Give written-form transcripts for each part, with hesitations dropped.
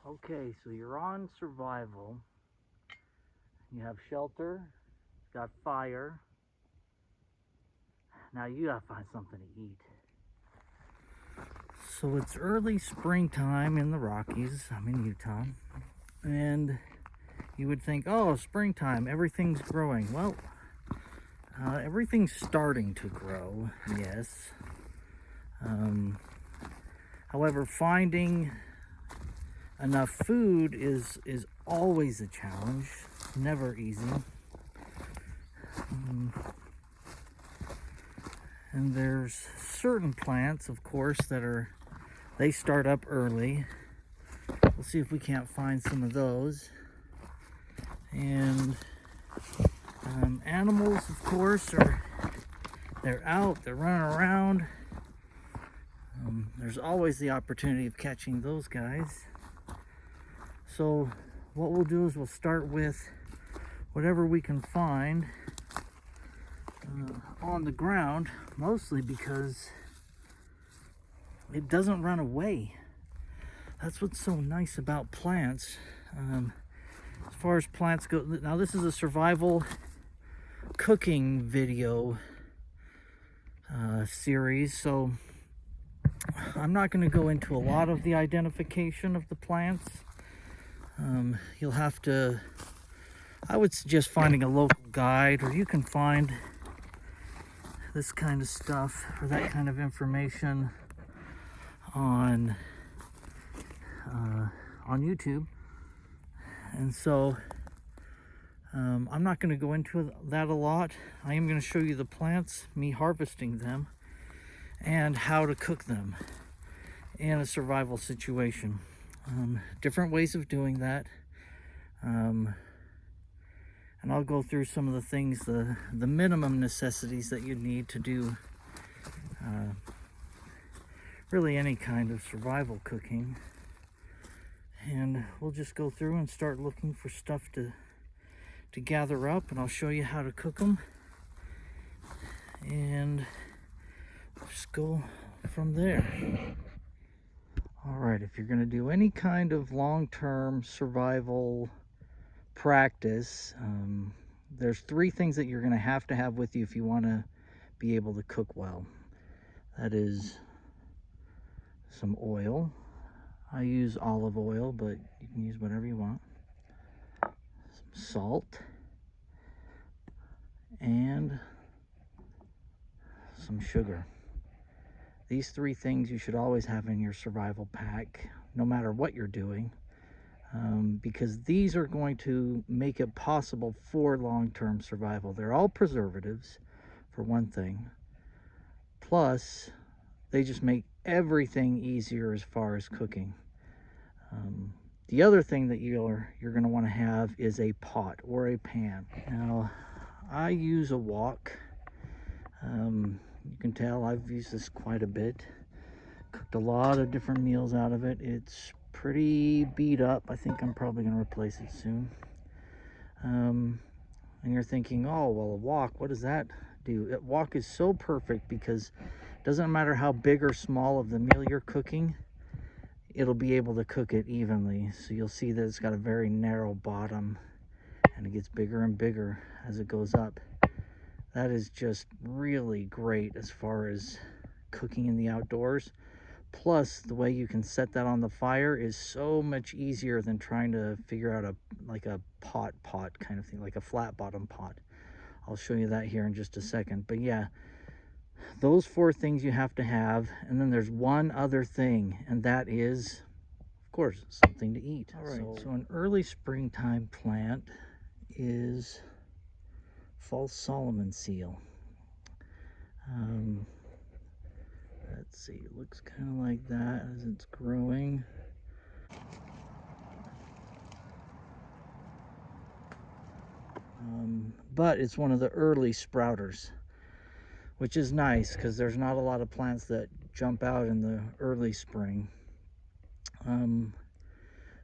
Okay, so you're on survival. You have shelter, got fire. Now you gotta find something to eat. So it's early springtime in the Rockies. I'm in Utah. And you would think, oh, springtime, everything's growing. Well, everything's starting to grow, yes. However, finding enough food is always a challenge, never easy. And there's certain plants, of course, they start up early. We'll see if we can't find some of those. And animals, of course, they're out, they're running around. There's always the opportunity of catching those guys. So what we'll do is we'll start with whatever we can find on the ground, mostly because it doesn't run away. That's what's so nice about plants. As far as plants go, now this is a survival cooking video series, so I'm not going to go into a lot of the identification of the plants. You'll have to, I would suggest finding a local guide, or you can find this kind of stuff or that kind of information on YouTube. And so I'm not going to go into that a lot. I am going to show you the plants, me harvesting them, and how to cook them in a survival situation. Different ways of doing that. And I'll go through some of the things, the minimum necessities that you need to do really any kind of survival cooking. And we'll just go through and start looking for stuff to gather up, and I'll show you how to cook them. And we'll just go from there. All right, if you're going to do any kind of long-term survival practice, there's three things that you're going to have with you if you want to be able to cook well. That is some oil. I use olive oil, but you can use whatever you want. Some salt and some sugar. These three things you should always have in your survival pack, no matter what you're doing, because these are going to make it possible for long-term survival. They're all preservatives, for one thing. Plus, they just make everything easier as far as cooking. The other thing that you're going to want to have is a pot or a pan. Now, I use a wok. You can tell I've used this quite a bit. Cooked a lot of different meals out of it. It's pretty beat up. I think I'm probably going to replace it soon. And you're thinking, oh, well, a wok, what does that do? A wok is so perfect because it doesn't matter how big or small of the meal you're cooking, it'll be able to cook it evenly. So you'll see that it's got a very narrow bottom, and it gets bigger and bigger as it goes up. That is just really great as far as cooking in the outdoors. Plus, the way you can set that on the fire is so much easier than trying to figure out a pot kind of thing, like a flat bottom pot. I'll show you that here in just a second. But yeah, those four things you have to have. And then there's one other thing, and that is, of course, something to eat. All right, so an early springtime plant is false Solomon seal. Let's see, it looks kind of like that as it's growing. But it's one of the early sprouters, which is nice because there's not a lot of plants that jump out in the early spring.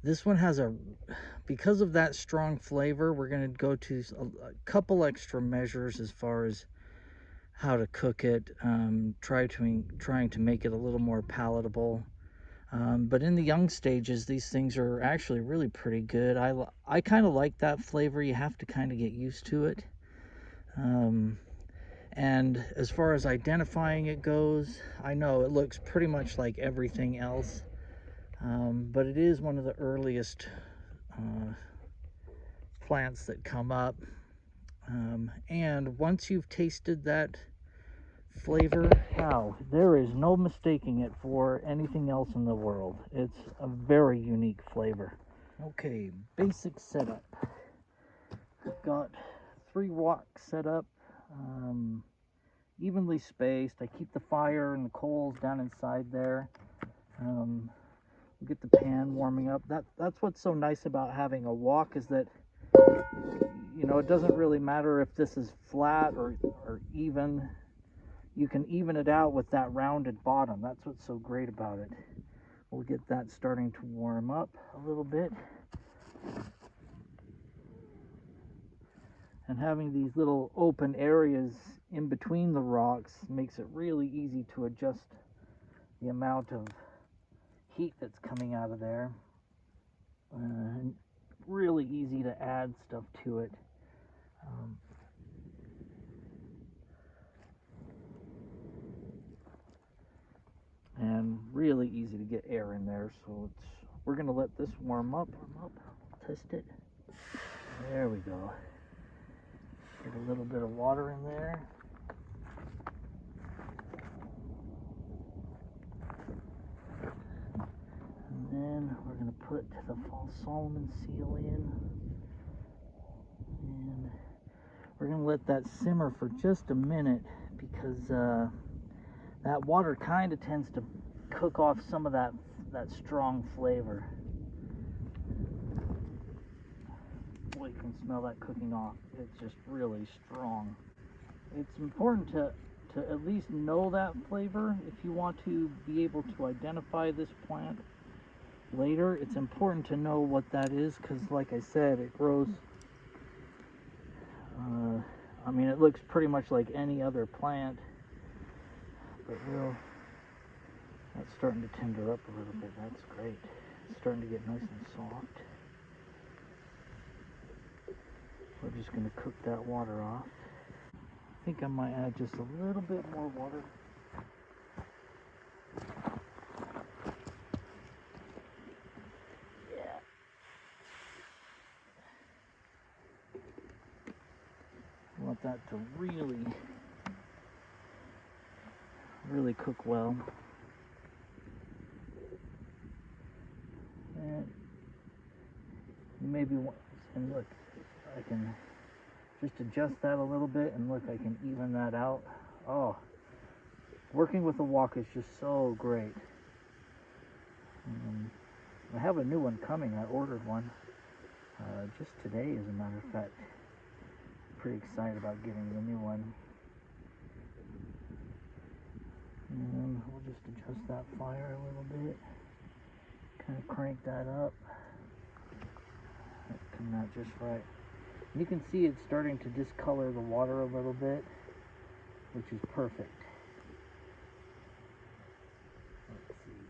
This one has because of that strong flavor, we're going to go to a couple extra measures as far as how to cook it, trying to make it a little more palatable. But in the young stages, these things are actually really pretty good. I kind of like that flavor. You have to kind of get used to it. And as far as identifying it goes, I know it looks pretty much like everything else, but it is one of the earliest plants that come up. And once you've tasted that flavor, wow, there is no mistaking it for anything else in the world. It's a very unique flavor. Okay, basic setup. I've got 3 woks set up, evenly spaced. I keep the fire and the coals down inside there. Get the pan warming up. That's what's so nice about having a wok, is that, you know, it doesn't really matter if this is flat or even. You can even it out with that rounded bottom. That's what's so great about it. We'll get that starting to warm up a little bit. And having these little open areas in between the rocks makes it really easy to adjust the amount of heat that's coming out of there. And really easy to add stuff to it. And really easy to get air in there. So we're going to let this warm up. Test it. There we go. Get a little bit of water in there. And then we're going to put the false Solomon seal in. And we're going to let that simmer for just a minute, because that water kind of tends to cook off some of that strong flavor. Boy, you can smell that cooking off. It's just really strong. It's important to at least know that flavor if you want to be able to identify this plant later. It's important to know what that is, because like I said, it grows, I mean, it looks pretty much like any other plant, but that's starting to tender up a little bit. That's great. It's starting to get nice and soft. We're just going to cook that water off. I think I might add just a little bit more water. Yeah. I want that to really cook well. And maybe, and look, I can just adjust that a little bit, and look, I can even that out. Oh, working with a wok is just so great. I have a new one coming. I ordered one just today, as a matter of fact. Pretty excited about getting the new one. And we'll just adjust that fire a little bit. Kind of crank that up. That's coming out just right. You can see it's starting to discolor the water a little bit, which is perfect. Let's see,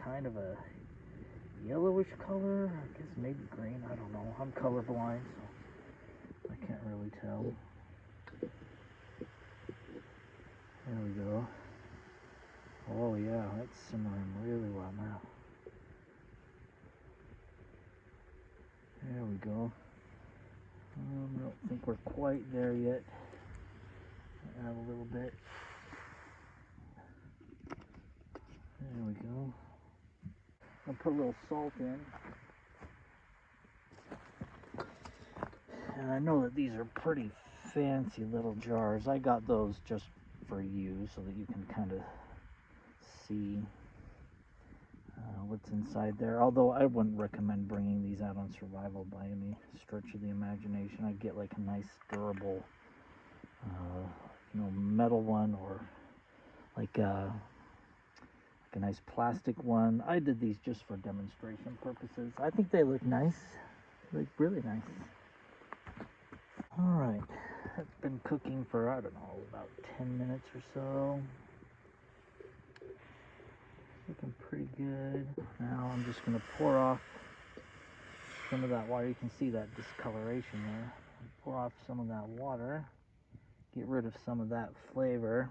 kind of a yellowish color, I guess maybe green, I don't know. I'm colorblind, so I can't really tell. There we go. Oh yeah, that's simmering really well now. There we go. I don't think we're quite there yet. Add a little bit. There we go. I'll put a little salt in. And I know that these are pretty fancy little jars. I got those just for you, so that you can kind of see what's inside there. Although I wouldn't recommend bringing these out on survival by any stretch of the imagination. I'd get like a nice durable, metal one, or like a nice plastic one. I did these just for demonstration purposes. I think they look nice. They look really nice. All right, it's been cooking for, I don't know, about 10 minutes or so. Looking pretty good. Now I'm just going to pour off some of that water. You can see that discoloration there. Pour off some of that water. Get rid of some of that flavor.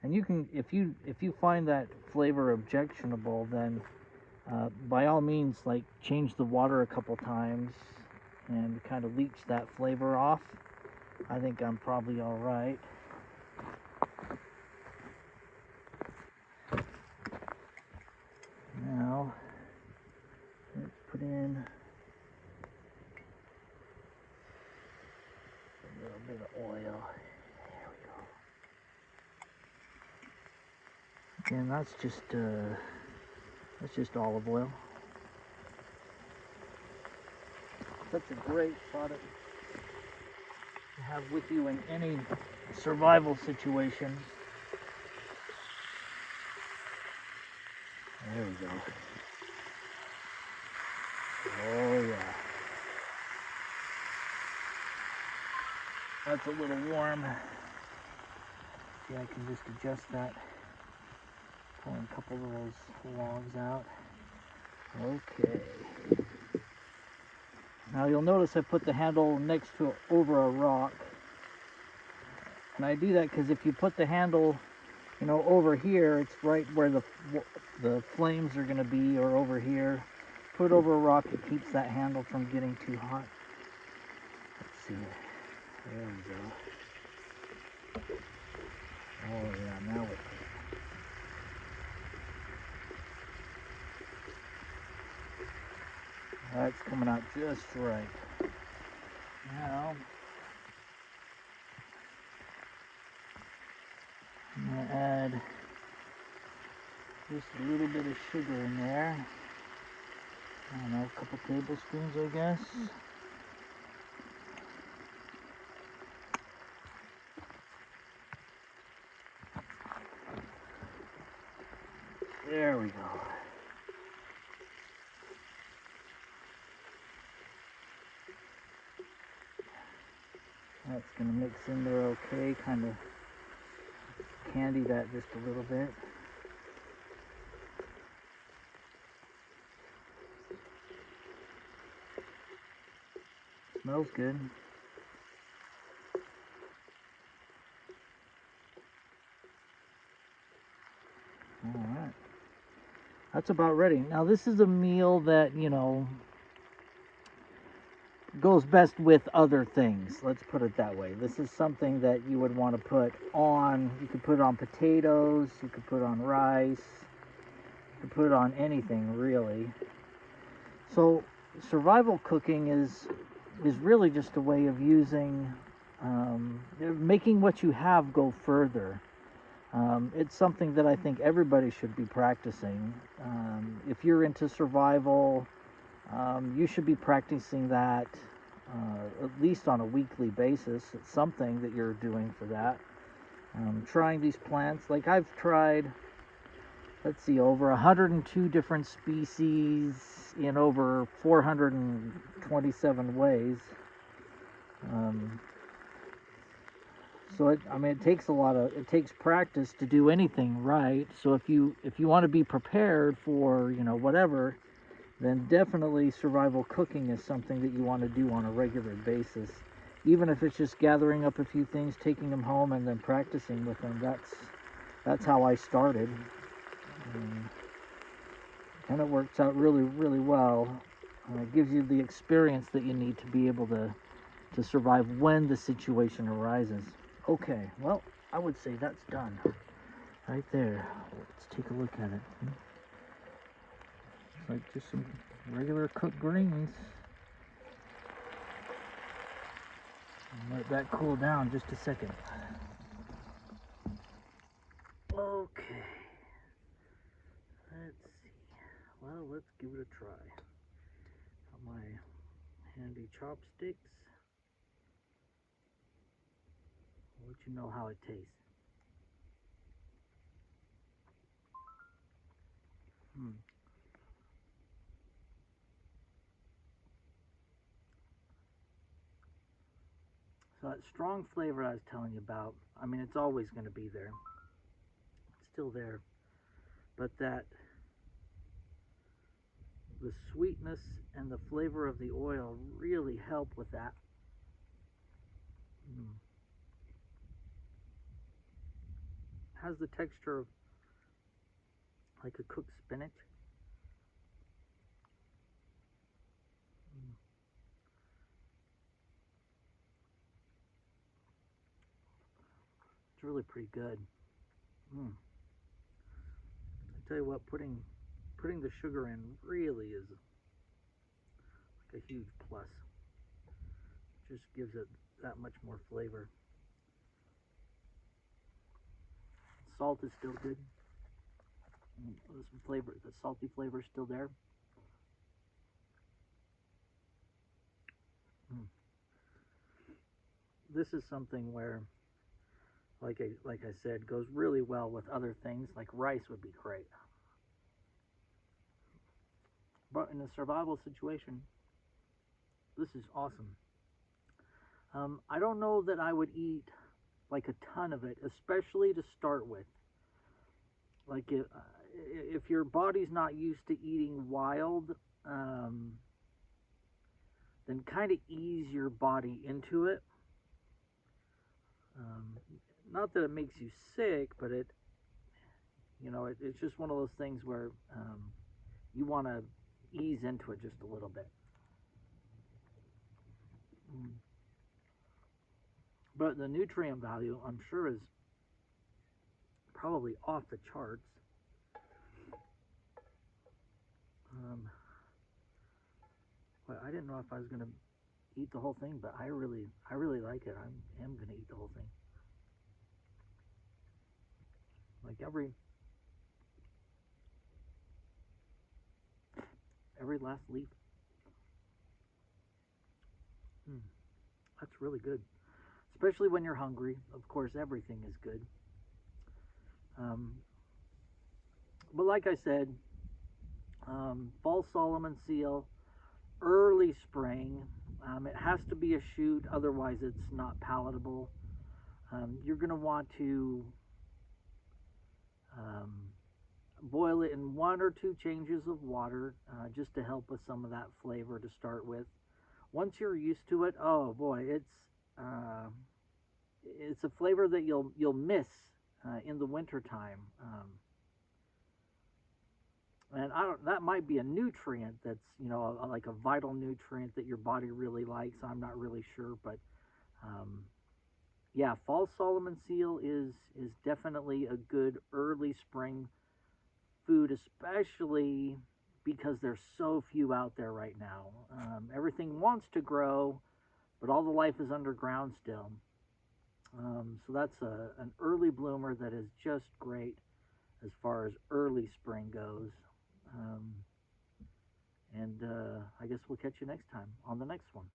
And you can, if you find that flavor objectionable, then by all means, like, change the water a couple times and kind of leach that flavor off. I think I'm probably all right. Now let's put in a little bit of oil. There we go. And that's just olive oil. That's a great product to have with you in any survival situation. There we go. Oh yeah. That's a little warm. See, I can just adjust that. Pulling a couple of those logs out. Okay. Now you'll notice I put the handle next to over a rock. And I do that because if you put the handle, you know, over here, it's right where the flames are going to be, or over here. Put it over a rock, it keeps that handle from getting too hot. Let's see. There we go. Oh yeah, now we're cooking. That's coming out just right. Now, I'm going to add just a little bit of sugar in there. I don't know, a couple tablespoons, I guess. There we go. That's going to mix in there okay, kind of candy that just a little bit. Smells good. All right. That's about ready. Now this is a meal that, you know, goes best with other things. Let's put it that way. This is something that you would want to put on. You could put it on potatoes. You could put it on rice. You could put it on anything, really. So survival cooking is really just a way of using, making what you have go further. It's something that I think everybody should be practicing. If you're into survival, you should be practicing that at least on a weekly basis. It's something that you're doing for that. Trying these plants, like I've tried, let's see, over 102 different species in over 427 ways. So it takes it takes practice to do anything right. So if you want to be prepared for, you know, whatever, then definitely survival cooking is something that you want to do on a regular basis. Even if it's just gathering up a few things, taking them home, and then practicing with them. That's how I started. And it works out really, really well. It gives you the experience that you need to be able to survive when the situation arises. Okay, well, I would say that's done. Right there. Let's take a look at it. It's like just some regular cooked greens. Let that cool down just a second. Okay. Let's see. Well, let's give it a try. Got my handy chopsticks. I'll let you know how it tastes. So that strong flavor I was telling you about, I mean, it's always going to be there. It's still there. but that the sweetness and the flavor of the oil really help with that. Mm. Has the texture of like a cooked spinach. Mm. It's really pretty good. Mm. I tell you what, putting the sugar in really is like a huge plus. Just gives it that much more flavor. Salt is still good. Some flavor, the salty flavor is still there. Mm. This is something where, like I said, goes really well with other things. Like rice would be great, but in a survival situation, this is awesome. I don't know that I would eat like a ton of it, especially to start with. Like if your body's not used to eating wild, um, then kind of ease your body into it. Um, Not that it makes you sick, but it's just one of those things where you want to ease into it just a little bit. Mm. But the nutrient value, I'm sure, is probably off the charts. Um, but I didn't know if I was gonna eat the whole thing, but I really like it. I am gonna eat the whole thing, like every last leaf. Mm, that's really good, especially when you're hungry. Of course, everything is good. Um, but like I said, fall Solomon seal, early spring. It has to be a shoot, otherwise it's not palatable. You're going to want to um, boil it in 1 or 2 changes of water just to help with some of that flavor to start with. Once you're used to it, oh boy, uh, it's a flavor that you'll miss in the wintertime. And I don't. That might be a nutrient that's like a vital nutrient that your body really likes. I'm not really sure, but um, yeah, fall Solomon seal is definitely a good early spring food, especially because there's so few out there right now. Everything wants to grow, but all the life is underground still. So that's an early bloomer that is just great as far as early spring goes. Um, and I guess we'll catch you next time on the next one.